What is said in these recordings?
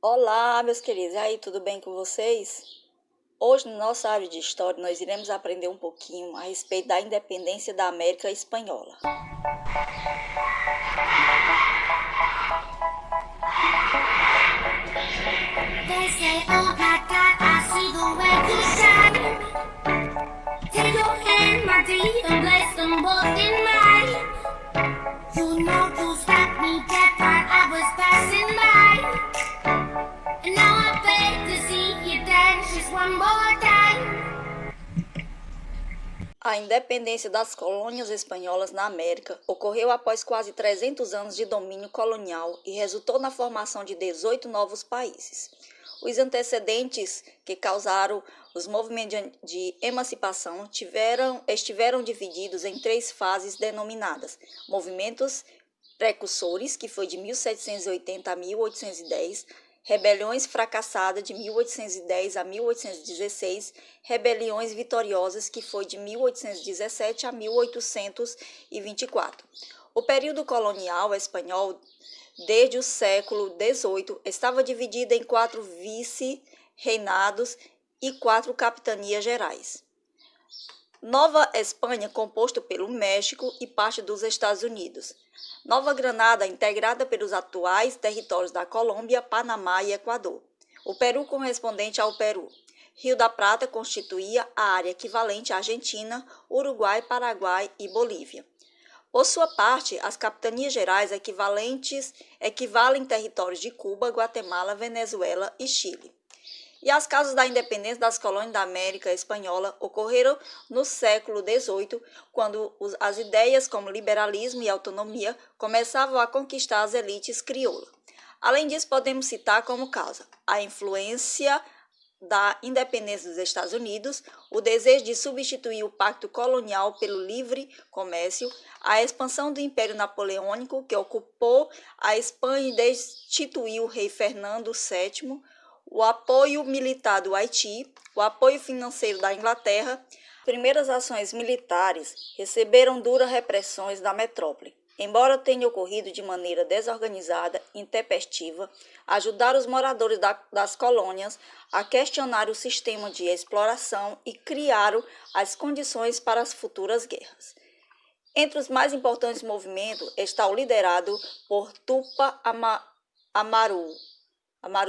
Olá, meus queridos, e aí, tudo bem com vocês? Hoje, na nossa área de história, nós iremos aprender um pouquinho a respeito da independência da América Espanhola. They say, oh my God, I see the way you shine. Take your hand, my dear, and place them both in mine. You know you stopped me dead while I was passing by. And now I beg to see you dance just one more time. A independência das colônias espanholas na América ocorreu após quase 300 anos de domínio colonial e resultou na formação de 18 novos países. Os antecedentes que causaram os movimentos de emancipação estiveram divididos em três fases denominadas: movimentos precursores, que foi de 1780 a 1810, rebeliões fracassadas de 1810 a 1816, rebeliões vitoriosas, que foi de 1817 a 1824. O período colonial espanhol, desde o século XVIII, estava dividido em 4 vice-reinados e 4 capitanias gerais. Nova Espanha, composto pelo México e parte dos Estados Unidos. Nova Granada, integrada pelos atuais territórios da Colômbia, Panamá e Equador. O Peru, correspondente ao Peru. Rio da Prata constituía a área equivalente à Argentina, Uruguai, Paraguai e Bolívia. Por sua parte, as capitanias gerais equivalem territórios de Cuba, Guatemala, Venezuela e Chile. E as causas da independência das colônias da América Espanhola ocorreram no século XVIII, quando as ideias como liberalismo e autonomia começavam a conquistar as elites crioulas. Além disso, podemos citar como causa a influência da independência dos Estados Unidos, o desejo de substituir o pacto colonial pelo livre comércio, a expansão do Império Napoleônico, que ocupou a Espanha e destituiu o rei Fernando VII, o apoio militar do Haiti, o apoio financeiro da Inglaterra. As primeiras ações militares receberam duras repressões da metrópole. Embora tenha ocorrido de maneira desorganizada e intempestiva, ajudaram os moradores das colônias a questionar o sistema de exploração e criaram as condições para as futuras guerras. Entre os mais importantes movimentos está o liderado por Tupac Amaru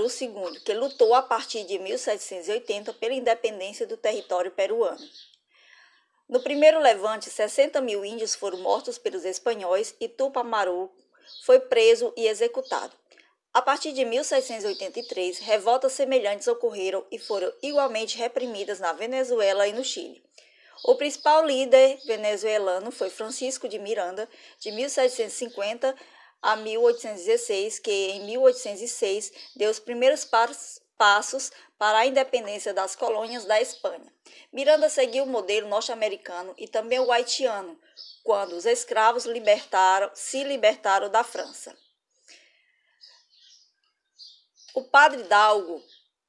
II, que lutou a partir de 1780 pela independência do território peruano. No primeiro levante, 60 mil índios foram mortos pelos espanhóis e Tupac Amaru foi preso e executado. A partir de 1783, revoltas semelhantes ocorreram e foram igualmente reprimidas na Venezuela e no Chile. O principal líder venezuelano foi Francisco de Miranda, de 1750 a 1816, que em 1806 deu os primeiros passos para a independência das colônias da Espanha. Miranda seguiu o modelo norte-americano e também o haitiano, quando os escravos se libertaram da França. O padre Hidalgo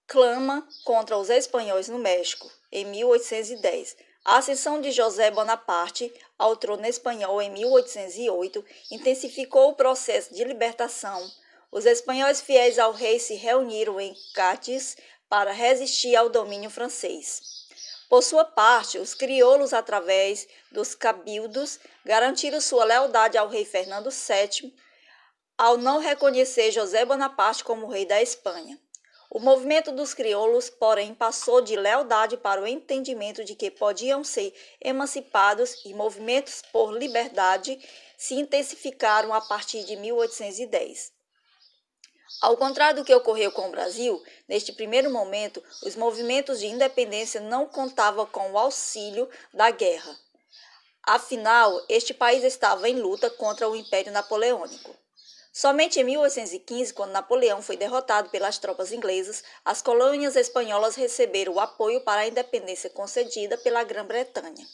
clama contra os espanhóis no México, em 1810. A ascensão de José Bonaparte ao trono espanhol em 1808 intensificou o processo de libertação. Os espanhóis fiéis ao rei se reuniram em Cádiz para resistir ao domínio francês. Por sua parte, os crioulos, através dos cabildos, garantiram sua lealdade ao rei Fernando VII, ao não reconhecer José Bonaparte como rei da Espanha. O movimento dos crioulos, porém, passou de lealdade para o entendimento de que podiam ser emancipados, e movimentos por liberdade se intensificaram a partir de 1810. Ao contrário do que ocorreu com o Brasil, neste primeiro momento, os movimentos de independência não contavam com o auxílio da guerra. Afinal, este país estava em luta contra o Império Napoleônico. Somente em 1815, quando Napoleão foi derrotado pelas tropas inglesas, as colônias espanholas receberam o apoio para a independência concedida pela Grã-Bretanha.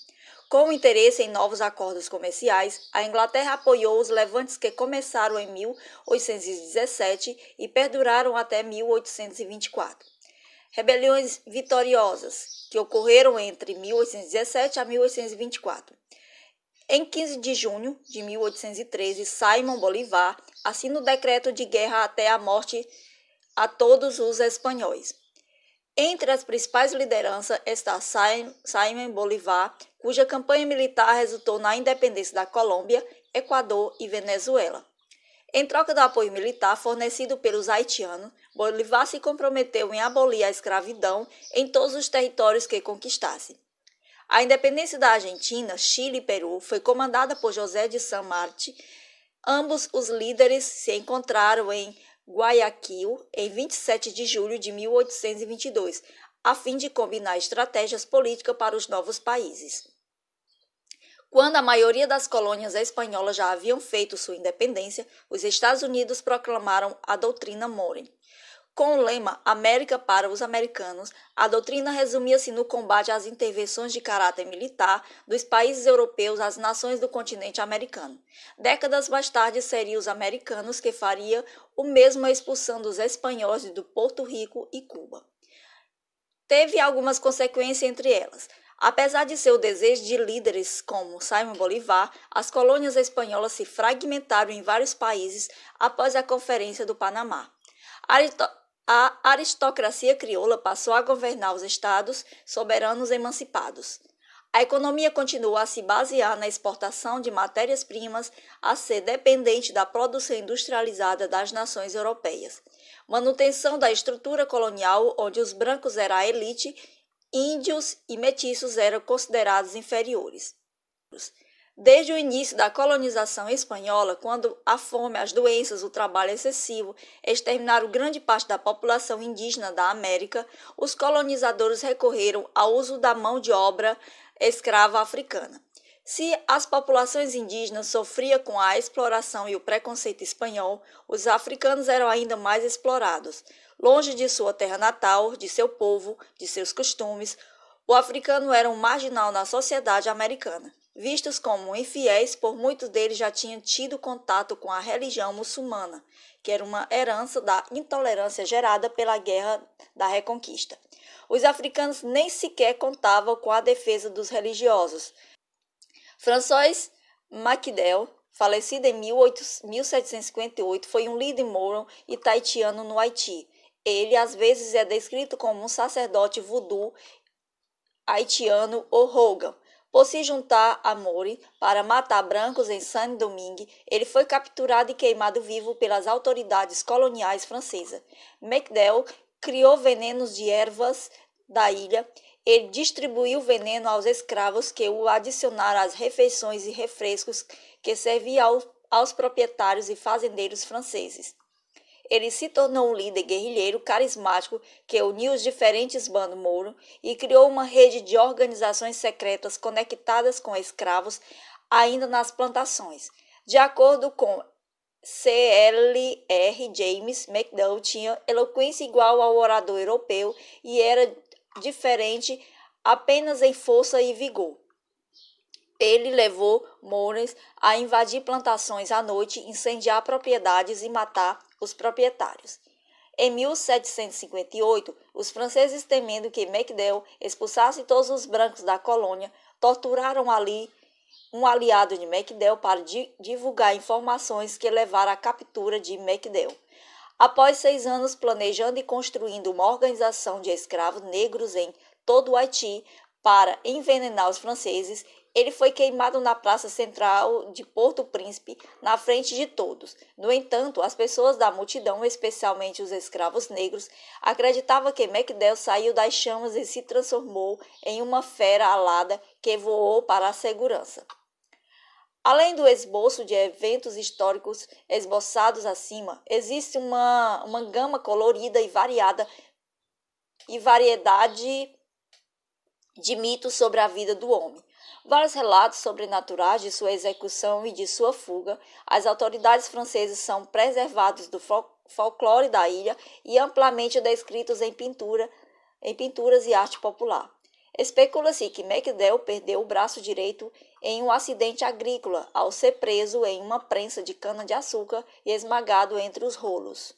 Com o interesse em novos acordos comerciais, a Inglaterra apoiou os levantes que começaram em 1817 e perduraram até 1824. Rebeliões vitoriosas, que ocorreram entre 1817 a 1824. Em 15 de junho de 1813, Simón Bolívar assina o decreto de guerra até a morte a todos os espanhóis. Entre as principais lideranças está Simón Bolívar, cuja campanha militar resultou na independência da Colômbia, Equador e Venezuela. Em troca do apoio militar fornecido pelos haitianos, Bolívar se comprometeu em abolir a escravidão em todos os territórios que conquistasse. A independência da Argentina, Chile e Peru foi comandada por José de San Martín. Ambos os líderes se encontraram em Guayaquil em 27 de julho de 1822, a fim de combinar estratégias políticas para os novos países. Quando a maioria das colônias espanholas já haviam feito sua independência, os Estados Unidos proclamaram a doutrina Monroe. Com o lema América para os americanos, a doutrina resumia-se no combate às intervenções de caráter militar dos países europeus às nações do continente americano. Décadas mais tarde, seriam os americanos que fariam o mesmo expulsando os espanhóis do Porto Rico e Cuba. Teve algumas consequências entre elas. Apesar de seu desejo de líderes como Simón Bolívar, as colônias espanholas se fragmentaram em vários países após a Conferência do Panamá. A aristocracia crioula passou a governar os estados soberanos emancipados. A economia continuou a se basear na exportação de matérias-primas, a ser dependente da produção industrializada das nações europeias. Manutenção da estrutura colonial, onde os brancos eram a elite, índios e mestiços eram considerados inferiores. Desde o início da colonização espanhola, quando a fome, as doenças, o trabalho excessivo exterminaram grande parte da população indígena da América, os colonizadores recorreram ao uso da mão de obra escrava africana. Se as populações indígenas sofriam com a exploração e o preconceito espanhol, os africanos eram ainda mais explorados. Longe de sua terra natal, de seu povo, de seus costumes, o africano era um marginal na sociedade americana. Vistos como infiéis, por muitos deles já tinham tido contato com a religião muçulmana, que era uma herança da intolerância gerada pela Guerra da Reconquista. Os africanos nem sequer contavam com a defesa dos religiosos. François Maquedel, falecido em 1758, foi um líder moro e tahitiano no Haiti. Ele, às vezes, é descrito como um sacerdote voodoo haitiano ou Hogan. Por se juntar a Monroe para matar brancos em Saint-Domingue, ele foi capturado e queimado vivo pelas autoridades coloniais francesas. Maquedel criou venenos de ervas da ilha. Ele distribuiu veneno aos escravos que o adicionaram às refeições e refrescos que serviam aos proprietários e fazendeiros franceses. Ele se tornou um líder guerrilheiro carismático que uniu os diferentes bandos mouros e criou uma rede de organizações secretas conectadas com escravos ainda nas plantações. De acordo com C.L.R. James, Maquedel tinha eloquência igual ao orador europeu e era diferente apenas em força e vigor. Ele levou Mouros a invadir plantações à noite, incendiar propriedades e matar os proprietários. Em 1758, os franceses, temendo que Maquedel expulsasse todos os brancos da colônia, torturaram ali um aliado de Maquedel para divulgar informações que levaram à captura de Maquedel. Após 6 anos planejando e construindo uma organização de escravos negros em todo o Haiti para envenenar os franceses, ele foi queimado na praça central de Porto Príncipe, na frente de todos. No entanto, as pessoas da multidão, especialmente os escravos negros, acreditavam que Maquedel saiu das chamas e se transformou em uma fera alada que voou para a segurança. Além do esboço de eventos históricos esboçados acima, existe uma gama colorida e variedade de mitos sobre a vida do homem. Vários relatos sobrenaturais de sua execução e de sua fuga. As autoridades francesas são preservados do folclore da ilha e amplamente descritos em pinturas e arte popular. Especula-se que Maquedel perdeu o braço direito em um acidente agrícola ao ser preso em uma prensa de cana-de-açúcar e esmagado entre os rolos.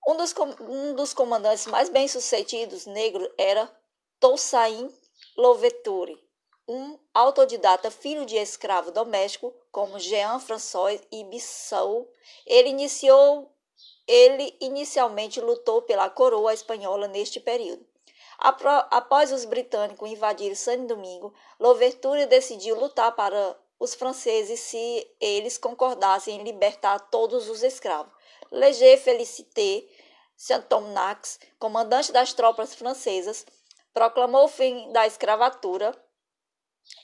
Um dos comandantes mais bem-sucedidos negros era Toussaint Louverture, um autodidata filho de escravo doméstico, como Jean François Ibissou. Ele iniciou ele inicialmente lutou pela coroa espanhola neste período. Após os britânicos invadirem Saint-Domingue, Louverture decidiu lutar para os franceses se eles concordassem em libertar todos os escravos. Léger-Félicité Santonax, comandante das tropas francesas, proclamou o fim da escravatura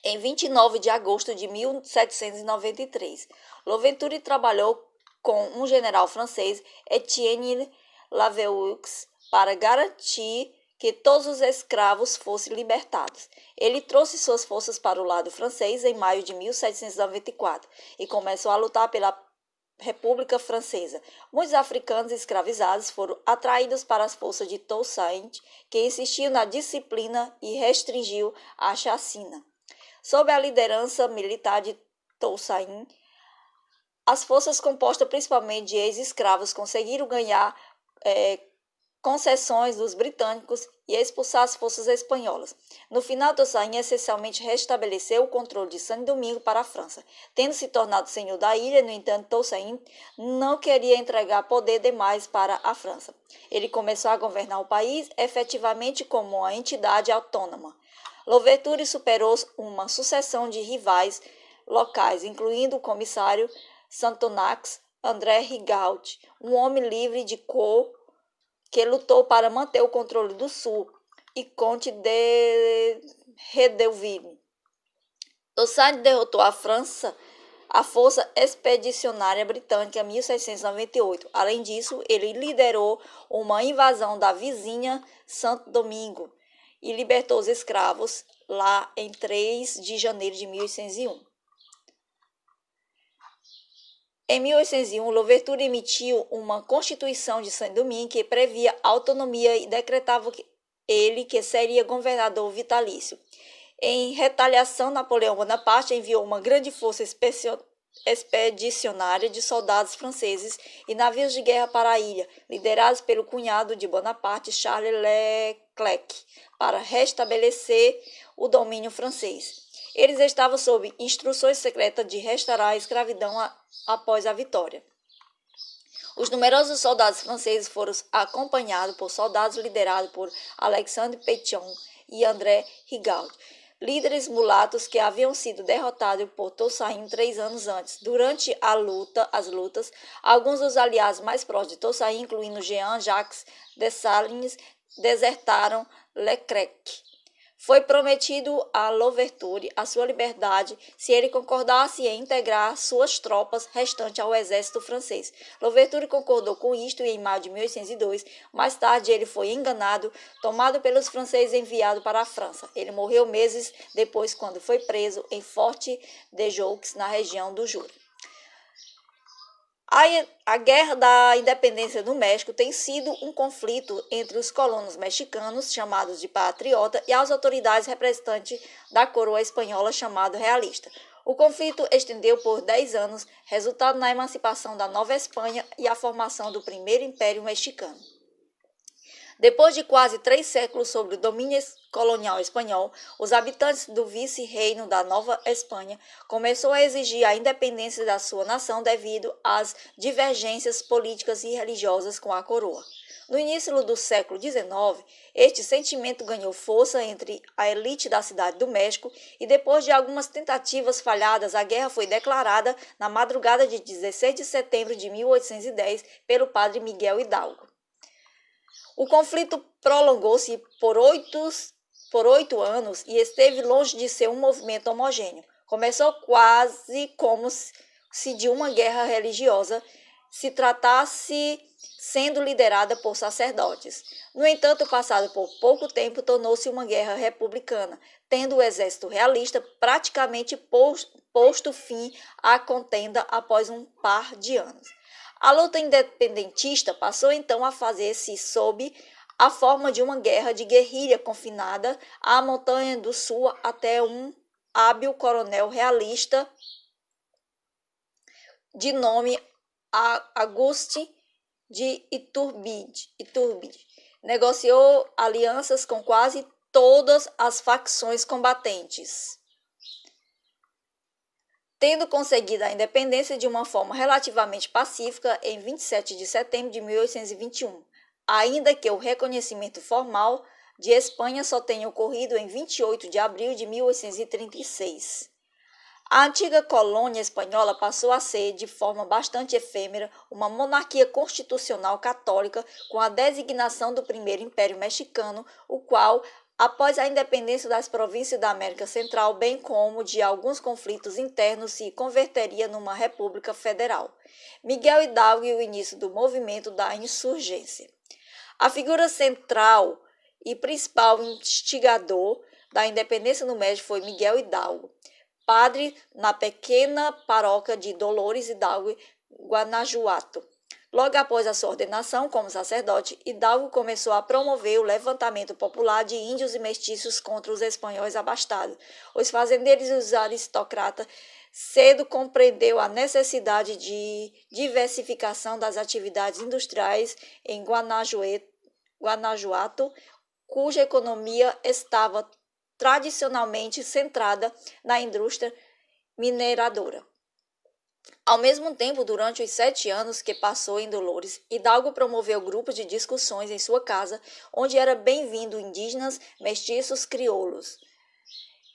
em 29 de agosto de 1793. Louverture trabalhou com um general francês, Etienne Lavaux, para garantir que todos os escravos fossem libertados. Ele trouxe suas forças para o lado francês em maio de 1794 e começou a lutar pela República Francesa. Muitos africanos escravizados foram atraídos para as forças de Toussaint, que insistiu na disciplina e restringiu a chacina. Sob a liderança militar de Toussaint, as forças compostas principalmente de ex-escravos conseguiram ganhar concessões dos britânicos e expulsar as forças espanholas. No final, Toussaint essencialmente restabeleceu o controle de Saint-Domingue para a França. Tendo se tornado senhor da ilha, no entanto, Toussaint não queria entregar poder demais para a França. Ele começou a governar o país efetivamente como uma entidade autônoma. Louverture superou uma sucessão de rivais locais, incluindo o comissário Santonax, André Rigaud, um homem livre de cor que lutou para manter o controle do sul, e Conte de Redeuville. Toussaint derrotou a força expedicionária britânica em 1798. Além disso, ele liderou uma invasão da vizinha Saint-Domingue e libertou os escravos lá em 3 de janeiro de 1801. Em 1801, Louverture emitiu uma Constituição de Saint-Domingue que previa autonomia e decretava que seria governador vitalício. Em retaliação, Napoleão Bonaparte enviou uma grande força expedicionária de soldados franceses e navios de guerra para a ilha, liderados pelo cunhado de Bonaparte, Charles Leclerc, para restabelecer o domínio francês. Eles estavam sob instruções secretas de restaurar a escravidão após a vitória. Os numerosos soldados franceses foram acompanhados por soldados liderados por Alexandre Pétion e André Rigaud, líderes mulatos que haviam sido derrotados por Toussaint 3 anos antes. Durante as lutas, alguns dos aliados mais próximos de Toussaint, incluindo Jean-Jacques Dessalines, desertaram Leclerc. Foi prometido a Louverture a sua liberdade se ele concordasse em integrar suas tropas restantes ao exército francês. Louverture concordou com isto e em maio de 1802, mais tarde ele foi enganado, tomado pelos franceses e enviado para a França. Ele morreu meses depois quando foi preso em Forte de Joux, na região do Jura. A Guerra da Independência do México tem sido um conflito entre os colonos mexicanos, chamados de patriota, e as autoridades representantes da coroa espanhola, chamado realista. O conflito estendeu por 10 anos, resultando na emancipação da Nova Espanha e a formação do primeiro Império Mexicano. Depois de quase 3 séculos sob o domínio colonial espanhol, os habitantes do vice-reino da Nova Espanha começaram a exigir a independência da sua nação devido às divergências políticas e religiosas com a coroa. No início do século XIX, este sentimento ganhou força entre a elite da cidade do México e depois de algumas tentativas falhadas, a guerra foi declarada na madrugada de 16 de setembro de 1810 pelo padre Miguel Hidalgo. O conflito prolongou-se por 8 anos e esteve longe de ser um movimento homogêneo. Começou quase como se de uma guerra religiosa se tratasse, sendo liderada por sacerdotes. No entanto, passado por pouco tempo, tornou-se uma guerra republicana, tendo o exército realista praticamente posto fim à contenda após um par de anos. A luta independentista passou então a fazer-se sob a forma de uma guerra de guerrilha confinada à Montanha do Sul até um hábil coronel realista de nome Auguste de Iturbide. Negociou alianças com quase todas as facções combatentes, tendo conseguido a independência de uma forma relativamente pacífica em 27 de setembro de 1821, ainda que o reconhecimento formal de Espanha só tenha ocorrido em 28 de abril de 1836. A antiga colônia espanhola passou a ser, de forma bastante efêmera, uma monarquia constitucional católica com a designação do primeiro Império Mexicano, o qual, após a independência das províncias da América Central, bem como de alguns conflitos internos, se converteria numa república federal. Miguel Hidalgo e o início do movimento da insurgência. A figura central e principal instigador da independência no México foi Miguel Hidalgo, padre na pequena paróquia de Dolores Hidalgo, Guanajuato. Logo após a sua ordenação como sacerdote, Hidalgo começou a promover o levantamento popular de índios e mestiços contra os espanhóis abastados. Os fazendeiros e os aristocratas cedo compreendeu a necessidade de diversificação das atividades industriais em Guanajuato, cuja economia estava tradicionalmente centrada na indústria mineradora. Ao mesmo tempo, durante os 7 anos que passou em Dolores, Hidalgo promoveu grupos de discussões em sua casa, onde era bem-vindo indígenas, mestiços, crioulos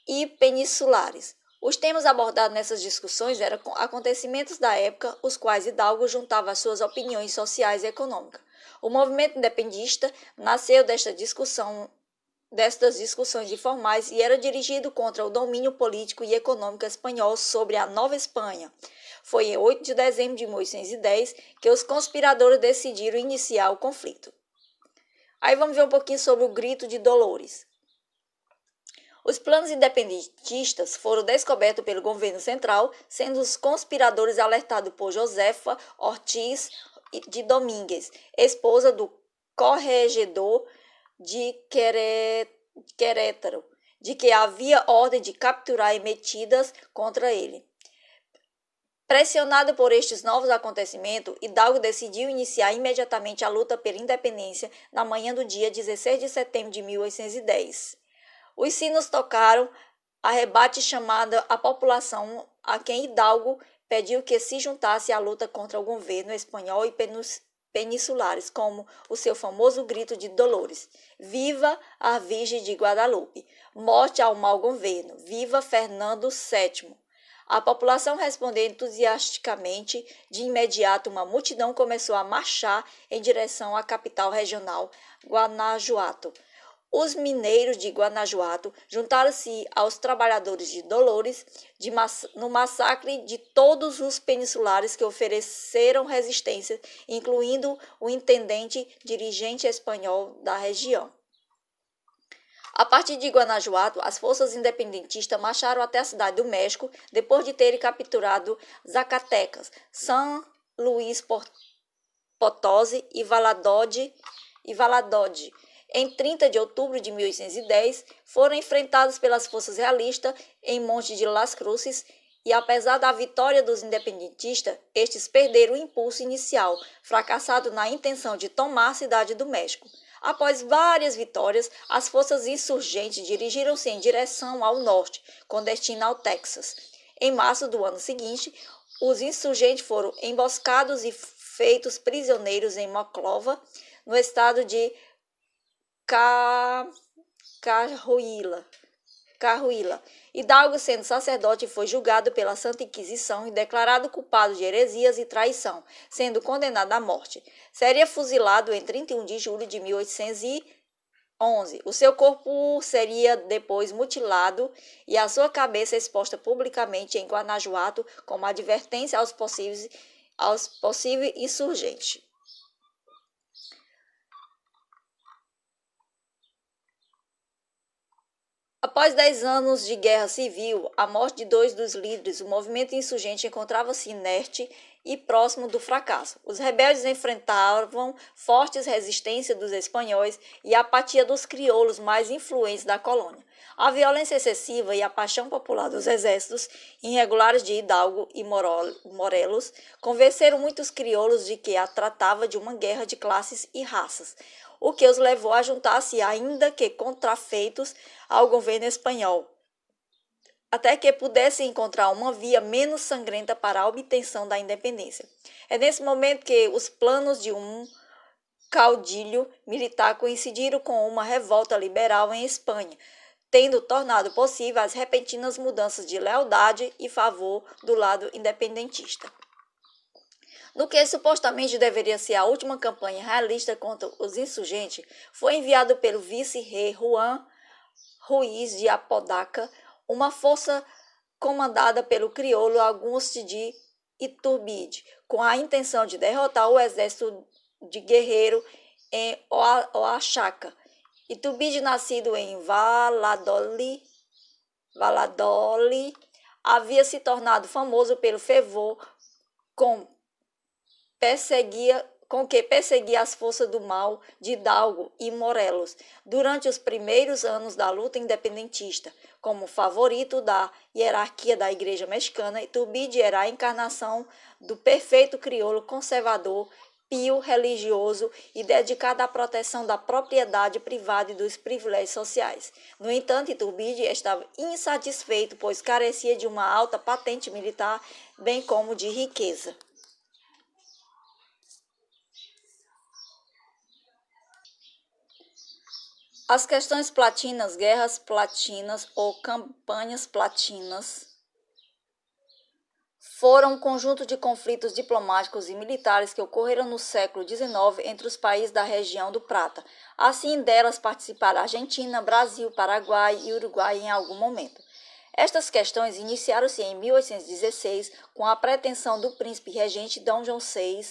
e peninsulares. Os temas abordados nessas discussões eram acontecimentos da época, os quais Hidalgo juntava às suas opiniões sociais e econômicas. O movimento independentista nasceu destas discussões informais e era dirigido contra o domínio político e econômico espanhol sobre a Nova Espanha. Foi em 8 de dezembro de 1810 que os conspiradores decidiram iniciar o conflito. Aí vamos ver um pouquinho sobre o Grito de Dolores. Os planos independentistas foram descobertos pelo governo central, sendo os conspiradores alertados por Josefa Ortiz de Domínguez, esposa do corregedor de Querétaro, de que havia ordem de capturar emitidas contra ele. Pressionado por estes novos acontecimentos, Hidalgo decidiu iniciar imediatamente a luta pela independência na manhã do dia 16 de setembro de 1810. Os sinos tocaram a rebate chamada a população, a quem Hidalgo pediu que se juntasse à luta contra o governo espanhol e peninsulares, como o seu famoso grito de Dolores: Viva a Virgem de Guadalupe! Morte ao mau governo! Viva Fernando VII! A população respondeu entusiasticamente. De imediato, uma multidão começou a marchar em direção à capital regional, Guanajuato. Os mineiros de Guanajuato juntaram-se aos trabalhadores de Dolores no massacre de todos os peninsulares que ofereceram resistência, incluindo o intendente dirigente espanhol da região. A partir de Guanajuato, as forças independentistas marcharam até a cidade do México, depois de terem capturado Zacatecas, São Luís Potosí e Valladolid. Em 30 de outubro de 1810, foram enfrentados pelas forças realistas em Monte de las Cruces e, apesar da vitória dos independentistas, estes perderam o impulso inicial, fracassado na intenção de tomar a cidade do México. Após várias vitórias, as forças insurgentes dirigiram-se em direção ao norte, com destino ao Texas. Em março do ano seguinte, os insurgentes foram emboscados e feitos prisioneiros em Monclova, no estado de Carhuila. Hidalgo, sendo sacerdote, foi julgado pela Santa Inquisição e declarado culpado de heresias e traição, sendo condenado à morte. Seria fuzilado em 31 de julho de 1811. O seu corpo seria depois mutilado e a sua cabeça exposta publicamente em Guanajuato como advertência aos possíveis insurgentes. Após 10 anos de guerra civil, a morte de 2 dos líderes, o movimento insurgente encontrava-se inerte e próximo do fracasso. Os rebeldes enfrentavam fortes resistências dos espanhóis e a apatia dos crioulos mais influentes da colônia. A violência excessiva e a paixão popular dos exércitos irregulares de Hidalgo e Morelos convenceram muitos crioulos de que a tratava de uma guerra de classes e raças, o que os levou a juntar-se, ainda que contrafeitos, ao governo espanhol. até que pudesse encontrar uma via menos sangrenta para a obtenção da independência. É nesse momento que os planos de um caudilho militar coincidiram com uma revolta liberal em Espanha, tendo tornado possível as repentinas mudanças de lealdade e favor do lado independentista. No que supostamente deveria ser a última campanha realista contra os insurgentes, foi enviado pelo vice-rei Juan Ruiz de Apodaca uma força comandada pelo crioulo Augusto de Iturbide, com a intenção de derrotar o exército de guerreiro em Oaxaca. Iturbide, nascido em Valladolid, havia se tornado famoso pelo fervor com que perseguia as forças do mal de Hidalgo e Morelos durante os primeiros anos da luta independentista. Como favorito da hierarquia da Igreja Mexicana, Iturbide era a encarnação do perfeito crioulo conservador, pio, religioso e dedicado à proteção da propriedade privada e dos privilégios sociais. No entanto, Iturbide estava insatisfeito, pois carecia de uma alta patente militar, bem como de riqueza. As questões platinas, guerras platinas ou campanhas platinas foram um conjunto de conflitos diplomáticos e militares que ocorreram no século XIX entre os países da região do Prata. Assim, delas participaram Argentina, Brasil, Paraguai e Uruguai em algum momento. Estas questões iniciaram-se em 1816 com a pretensão do príncipe regente Dom João VI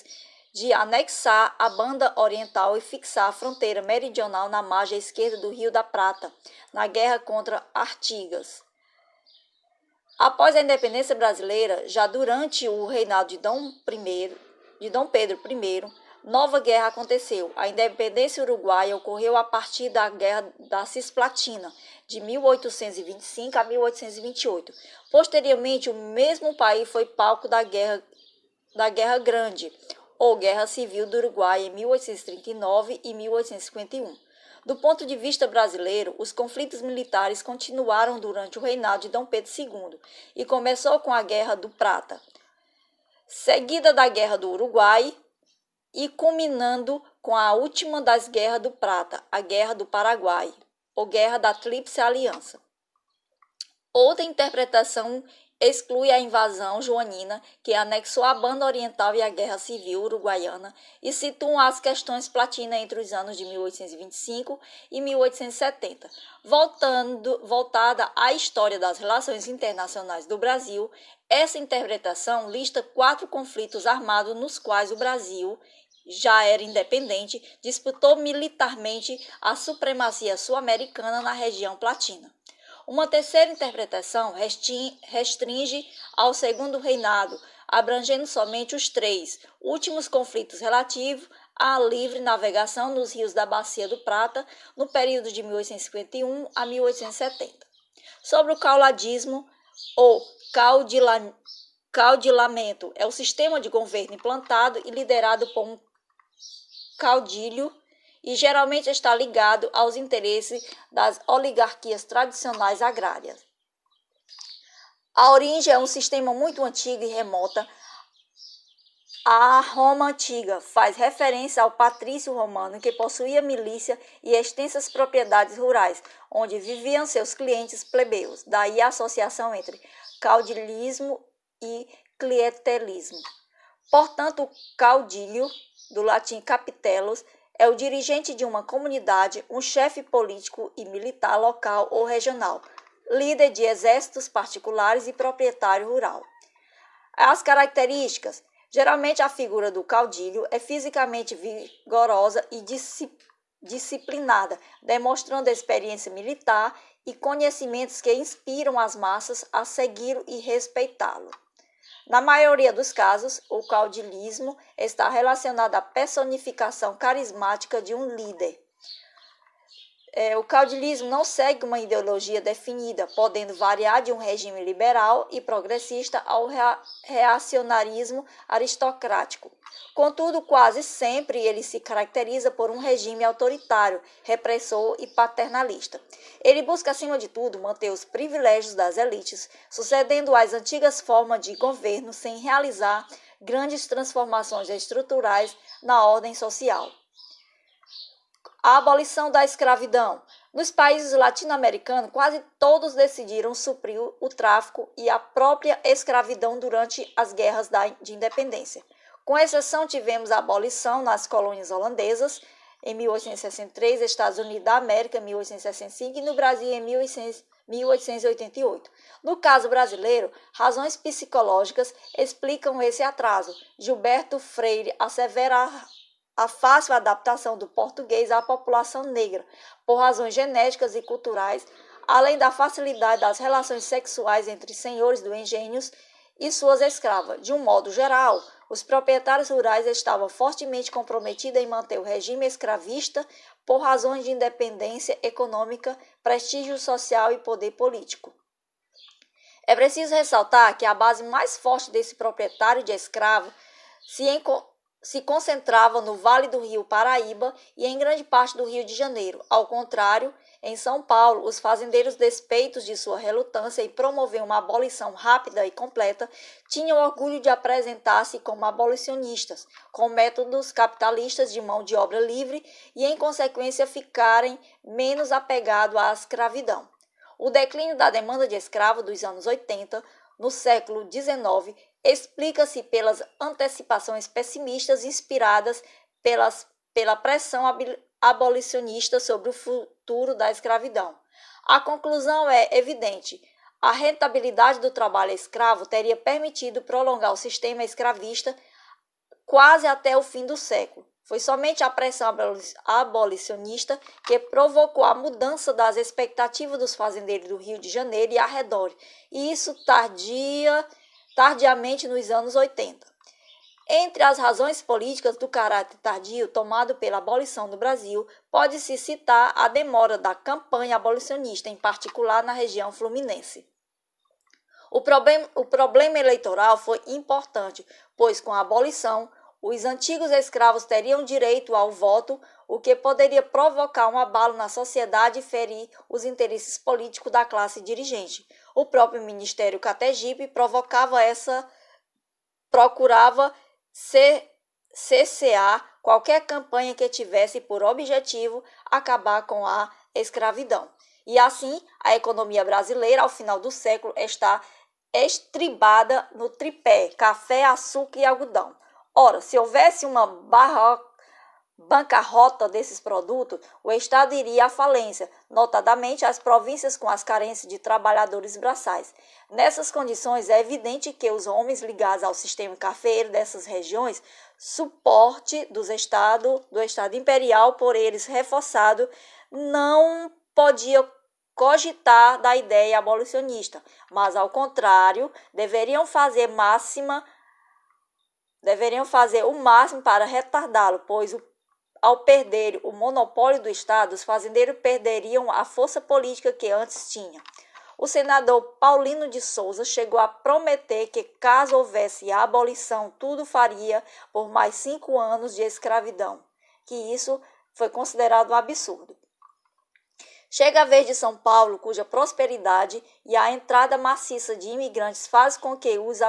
de anexar a banda oriental e fixar a fronteira meridional na margem esquerda do Rio da Prata, na guerra contra Artigas. Após a independência brasileira, já durante o reinado de Dom Pedro I, nova guerra aconteceu. A independência uruguaia ocorreu a partir da Guerra da Cisplatina, de 1825 a 1828. Posteriormente, o mesmo país foi palco da Guerra Grande, ou Guerra Civil do Uruguai, em 1839 e 1851. Do ponto de vista brasileiro, os conflitos militares continuaram durante o reinado de Dom Pedro II e começou com a Guerra do Prata, seguida da Guerra do Uruguai e culminando com a última das Guerras do Prata, a Guerra do Paraguai, ou Guerra da Tríplice Aliança. Outra interpretação exclui a invasão joanina, que anexou a banda oriental e a Guerra Civil Uruguaiana, e situam as questões platinas entre os anos de 1825 e 1870. Voltada à história das relações internacionais do Brasil, essa interpretação lista 4 conflitos armados nos quais o Brasil, já era independente, disputou militarmente a supremacia sul-americana na região platina. Uma terceira interpretação restringe ao segundo reinado, abrangendo somente os 3 últimos conflitos relativos à livre navegação nos rios da Bacia do Prata, no período de 1851 a 1870. Sobre o cauladismo ou caudilamento, é o sistema de governo implantado e liderado por um caudilho, e geralmente está ligado aos interesses das oligarquias tradicionais agrárias. A origem é um sistema muito antigo e remota. A Roma antiga faz referência ao patrício romano que possuía milícia e extensas propriedades rurais, onde viviam seus clientes plebeus. Daí a associação entre caudilismo e clientelismo. Portanto, o caudilho, do latim capitellus, é o dirigente de uma comunidade, um chefe político e militar local ou regional, líder de exércitos particulares e proprietário rural. As características: geralmente a figura do caudilho é fisicamente vigorosa e disciplinada, demonstrando experiência militar e conhecimentos que inspiram as massas a segui-lo e respeitá-lo. Na maioria dos casos, o caudilismo está relacionado à personificação carismática de um líder. O caudilismo não segue uma ideologia definida, podendo variar de um regime liberal e progressista ao reacionarismo aristocrático. Contudo, quase sempre ele se caracteriza por um regime autoritário, repressor e paternalista. Ele busca, acima de tudo, manter os privilégios das elites, sucedendo às antigas formas de governo sem realizar grandes transformações estruturais na ordem social. A abolição da escravidão. Nos países latino-americanos, quase todos decidiram suprir o tráfico e a própria escravidão durante as guerras de independência. Com exceção, tivemos a abolição nas colônias holandesas, em 1863, Estados Unidos da América, em 1865 e no Brasil, em 1888. No caso brasileiro, razões psicológicas explicam esse atraso. Gilberto Freire assevera a fácil adaptação do português à população negra, por razões genéticas e culturais, além da facilidade das relações sexuais entre senhores do engenho e suas escravas. De um modo geral, os proprietários rurais estavam fortemente comprometidos em manter o regime escravista por razões de independência econômica, prestígio social e poder político. É preciso ressaltar que a base mais forte desse proprietário de escravo se concentrava no Vale do Rio Paraíba e em grande parte do Rio de Janeiro. Ao contrário, em São Paulo, os fazendeiros, despeitos de sua relutância em promover uma abolição rápida e completa, tinham orgulho de apresentar-se como abolicionistas, com métodos capitalistas de mão de obra livre e, em consequência, ficarem menos apegados à escravidão. O declínio da demanda de escravos dos anos 80, no século XIX, explica-se pelas antecipações pessimistas inspiradas pela pressão abolicionista sobre o futuro da escravidão. A conclusão é evidente. A rentabilidade do trabalho escravo teria permitido prolongar o sistema escravista quase até o fim do século. Foi somente a pressão abolicionista que provocou a mudança das expectativas dos fazendeiros do Rio de Janeiro e arredores, e isso tardiamente nos anos 80. Entre as razões políticas do caráter tardio tomado pela abolição no Brasil, pode-se citar a demora da campanha abolicionista, em particular na região fluminense. O problema eleitoral foi importante, pois com a abolição, os antigos escravos teriam direito ao voto, o que poderia provocar um abalo na sociedade e ferir os interesses políticos da classe dirigente. O próprio Ministério Categipe procurava cessear qualquer campanha que tivesse por objetivo acabar com a escravidão. E assim, a economia brasileira, ao final do século, está estribada no tripé café, açúcar e algodão. Ora, se houvesse uma bancarrota desses produtos, o Estado iria à falência, notadamente as províncias com as carências de trabalhadores braçais. Nessas condições, é evidente que os homens ligados ao sistema cafeeiro dessas regiões, suporte do Estado imperial por eles reforçado, não podia cogitar da ideia abolicionista, mas, ao contrário, deveriam fazer o máximo para retardá-lo, pois ao perder o monopólio do Estado, os fazendeiros perderiam a força política que antes tinham. O senador Paulino de Souza chegou a prometer que, caso houvesse a abolição, tudo faria por mais 5 anos de escravidão, que isso foi considerado um absurdo. Chega a vez de São Paulo, cuja prosperidade e a entrada maciça de imigrantes faz com que os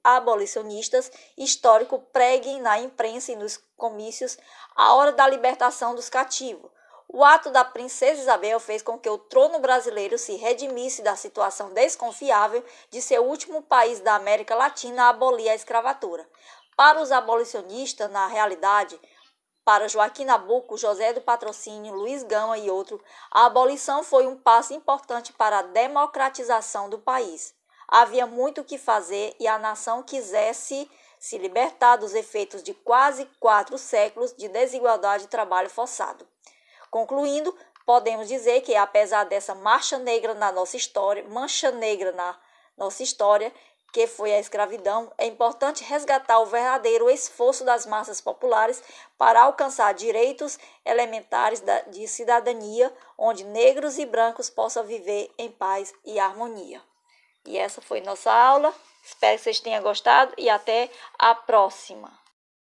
abolicionistas históricos preguem na imprensa e nos comícios a hora da libertação dos cativos. O ato da princesa Isabel fez com que o trono brasileiro se redimisse da situação desconfiável de ser o último país da América Latina a abolir a escravatura. Para os abolicionistas, na realidade, para Joaquim Nabuco, José do Patrocínio, Luiz Gama e outros, a abolição foi um passo importante para a democratização do país. Havia muito o que fazer e a nação quisesse se libertar dos efeitos de quase 4 séculos de desigualdade e trabalho forçado. Concluindo, podemos dizer que, apesar dessa mancha negra na nossa história, que foi a escravidão, é importante resgatar o verdadeiro esforço das massas populares para alcançar direitos elementares de cidadania, onde negros e brancos possam viver em paz e harmonia. E essa foi nossa aula. Espero que vocês tenham gostado e até a próxima.